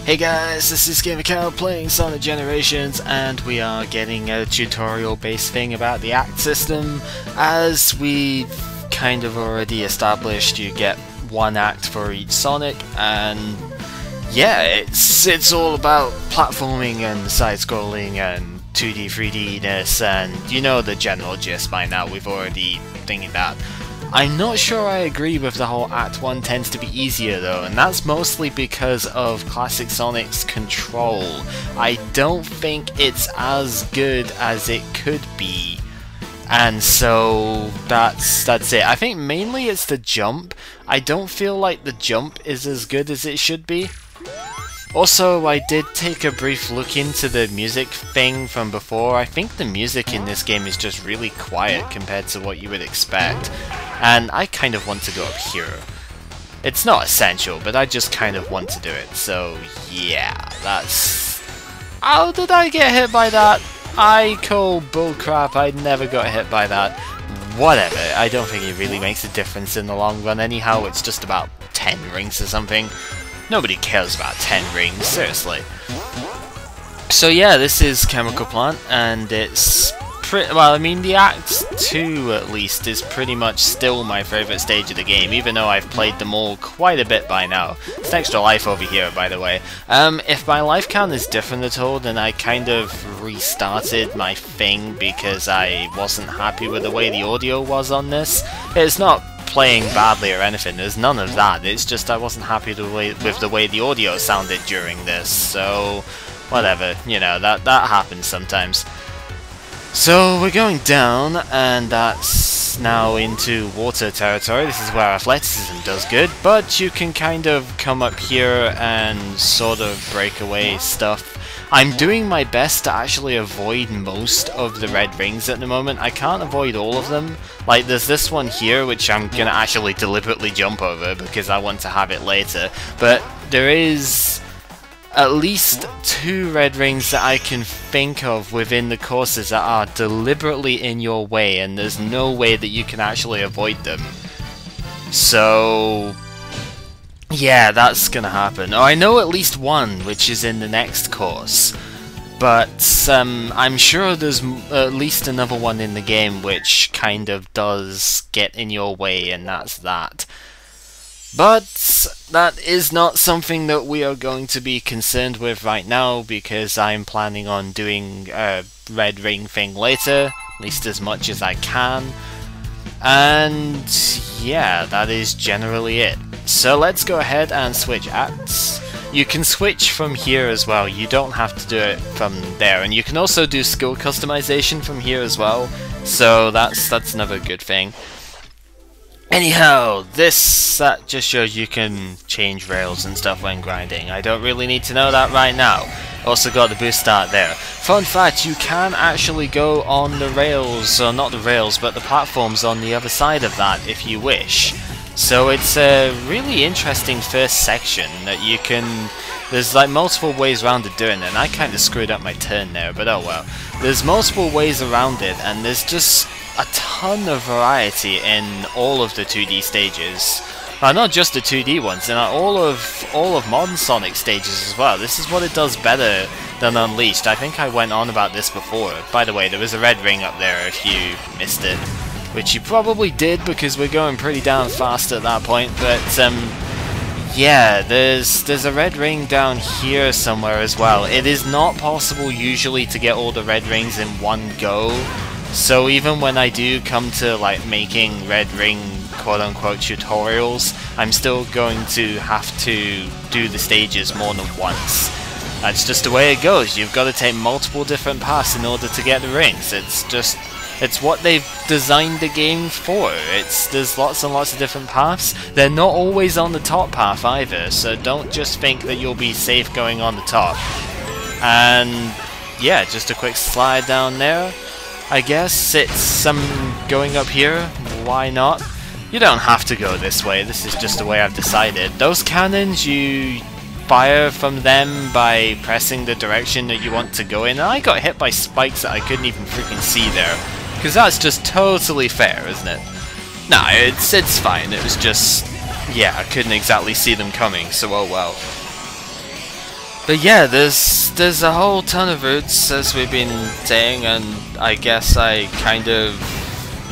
Hey guys, this is GamerCow playing Sonic Generations, and we are getting a tutorial-based thing about the act system. As we kind of already established, you get one act for each Sonic, and yeah, it's all about platforming and side-scrolling and 2D, 3D-ness, and you know the general gist by now. We've already thinking that. I'm not sure I agree with the whole Act 1 tends to be easier though, and that's mostly because of Classic Sonic's control. I don't think it's as good as it could be, and so that's it. I think mainly it's the jump. I don't feel like the jump is as good as it should be. Also, I did take a brief look into the music thing from before. I think the music in this game is just really quiet compared to what you would expect. And I kind of want to go up here. It's not essential, but I just kind of want to do it. So, yeah, that's... How did I get hit by that? I call bullcrap, I never got hit by that. Whatever, I don't think it really makes a difference in the long run anyhow. It's just about 10 rings or something. Nobody cares about 10 rings, seriously. So yeah, this is Chemical Plant, and it's well, I mean, the Act 2 at least is pretty much still my favourite stage of the game, even though I've played them all quite a bit by now. It's an extra life over here, by the way. If my life count is different at all, then I kind of restarted my thing because I wasn't happy with the way the audio was on this. It's not playing badly or anything, there's none of that, it's just I wasn't happy with the way the audio sounded during this, so whatever, you know, that happens sometimes. So we're going down, and that's now into water territory. This is where athleticism does good, but you can kind of come up here and sort of break away stuff. I'm doing my best to actually avoid most of the red rings at the moment. I can't avoid all of them. Like, there's this one here, which I'm gonna actually deliberately jump over because I want to have it later. But there is at least 2 red rings that I can think of within the courses that are deliberately in your way, and there's no way that you can actually avoid them. So yeah, that's gonna happen. Oh, I know at least one, which is in the next course, but I'm sure there's at least another one in the game which kind of does get in your way, and that's that. But that is not something that we are going to be concerned with right now, because I'm planning on doing a red ring thing later, at least as much as I can. And yeah, that is generally it. So let's go ahead and switch acts. You can switch from here as well, you don't have to do it from there, and you can also do skill customization from here as well, so that's another good thing. Anyhow, this just shows you can change rails and stuff when grinding. I don't really need to know that right now. Also got the boost start there. Fun fact, you can actually go on the rails, or not the rails, but the platforms on the other side of that if you wish. So it's a really interesting first section that you can... There's like multiple ways around it doing it, and I kind of screwed up my turn there, but oh well. There's multiple ways around it, and there's just a ton of variety in all of the 2D stages. Well, not just the 2D ones, and all of modern Sonic stages as well. This is what it does better than Unleashed. I think I went on about this before. By the way, there was a red ring up there if you missed it, which you probably did because we're going pretty damn fast at that point, but yeah, there's a red ring down here somewhere as well. It is not possible usually to get all the red rings in one go. So even when I do come to like making red ring quote-unquote tutorials, I'm still going to have to do the stages more than once. That's just the way it goes. You've got to take multiple different paths in order to get the rings. It's what they've designed the game for. There's lots and lots of different paths. They're not always on the top path either, so don't just think that you'll be safe going on the top. And yeah, just a quick slide down there. I guess it's going up here, why not? You don't have to go this way, this is just the way I've decided. Those cannons, you fire from them by pressing the direction that you want to go in, and I got hit by spikes that I couldn't even freaking see there. Because that's just totally fair, isn't it? Nah, it's fine, it was just... yeah, I couldn't exactly see them coming, so oh well. But yeah, there's a whole ton of routes as we've been saying, and I guess I kind of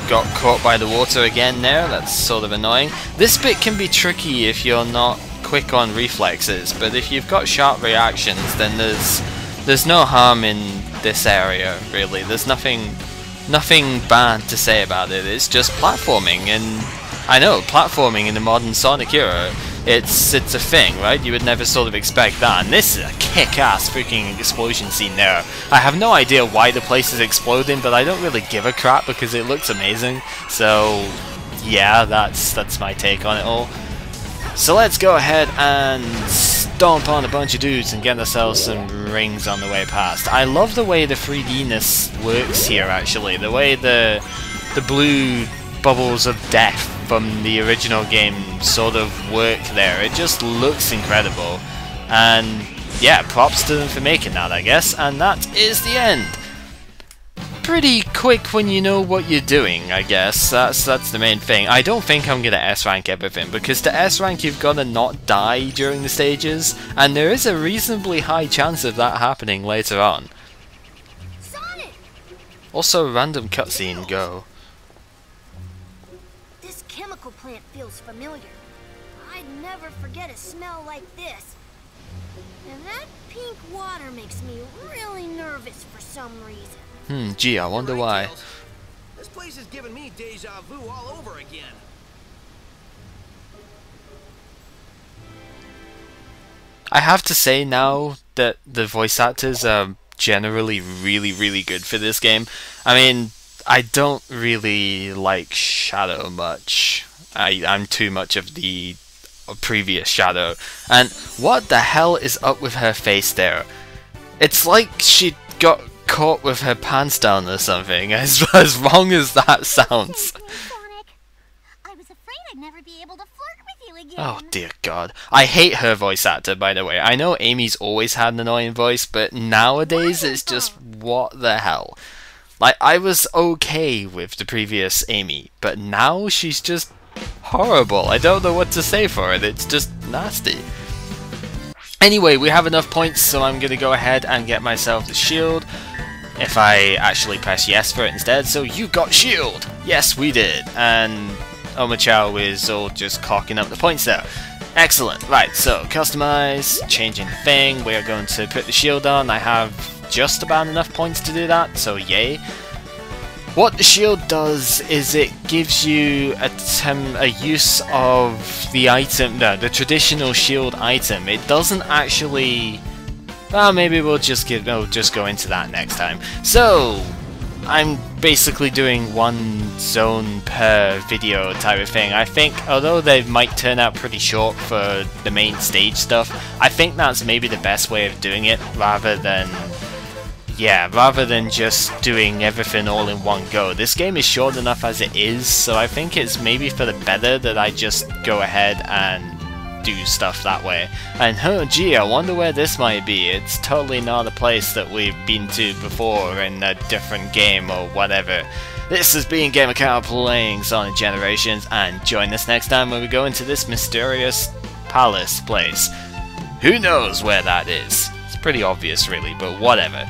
got caught by the water again there. That's sort of annoying. This bit can be tricky if you're not quick on reflexes, but if you've got sharp reactions, then there's no harm in this area really. There's nothing bad to say about it. It's just platforming, and I know platforming in the modern Sonic era, it's a thing, right? You would never sort of expect that, and this is a kick-ass freaking explosion scene there. I have no idea why the place is exploding, but I don't really give a crap because it looks amazing. So yeah, that's my take on it all. So let's go ahead and stomp on a bunch of dudes and get ourselves some rings on the way past. I love the way the 3D-ness works here actually, the way the blue bubbles of death from the original game sort of work there. It just looks incredible, and yeah, props to them for making that, I guess. And that is the end. Pretty quick when you know what you're doing, I guess. That's the main thing. I don't think I'm gonna S rank everything, because to S rank you've gotta not die during the stages, and there is a reasonably high chance of that happening later on. Sonic! Also, random cutscene, go. This chemical plant feels familiar. I'd never forget a smell like this. And that pink water makes me really nervous for some reason. Gee, I wonder why. This place is giving me deja vu all over again. I have to say now that the voice actors are generally really good for this game. I mean, I don't really like Shadow much. I'm too much of the previous Shadow. And what the hell is up with her face there? It's like she got caught with her pants down or something, as wrong as that sounds. Thank you, Sonic. I was afraid I'd never be able to flirt with you again. Oh dear god. I hate her voice actor, by the way. I know Amy's always had an annoying voice, but nowadays it's just what the hell. Like, I was okay with the previous Amy, but now she's just horrible. I don't know what to say for it. It's just nasty. Anyway, we have enough points, so I'm going to go ahead and get myself the shield. If I actually press yes for it instead. So you got shield! Yes, we did. And Omochao is all just clocking up the points there. Excellent. Right, so customize, changing the thing. We are going to put the shield on. I have just about enough points to do that, so yay. What the shield does is it gives you a use of the item, no, the traditional shield item. It doesn't actually... Well, maybe we'll just go into that next time. So, I'm basically doing one zone per video type of thing. I think, although they might turn out pretty short for the main stage stuff, I think that's maybe the best way of doing it, rather than just doing everything all in one go. This game is short enough as it is, so I think it's maybe for the better that I just go ahead and do stuff that way. And oh gee, I wonder where this might be. It's totally not a place that we've been to before in a different game or whatever. This has been GamerCow playing Sonic Generations, and join us next time when we go into this mysterious palace place. Who knows where that is? It's pretty obvious really, but whatever.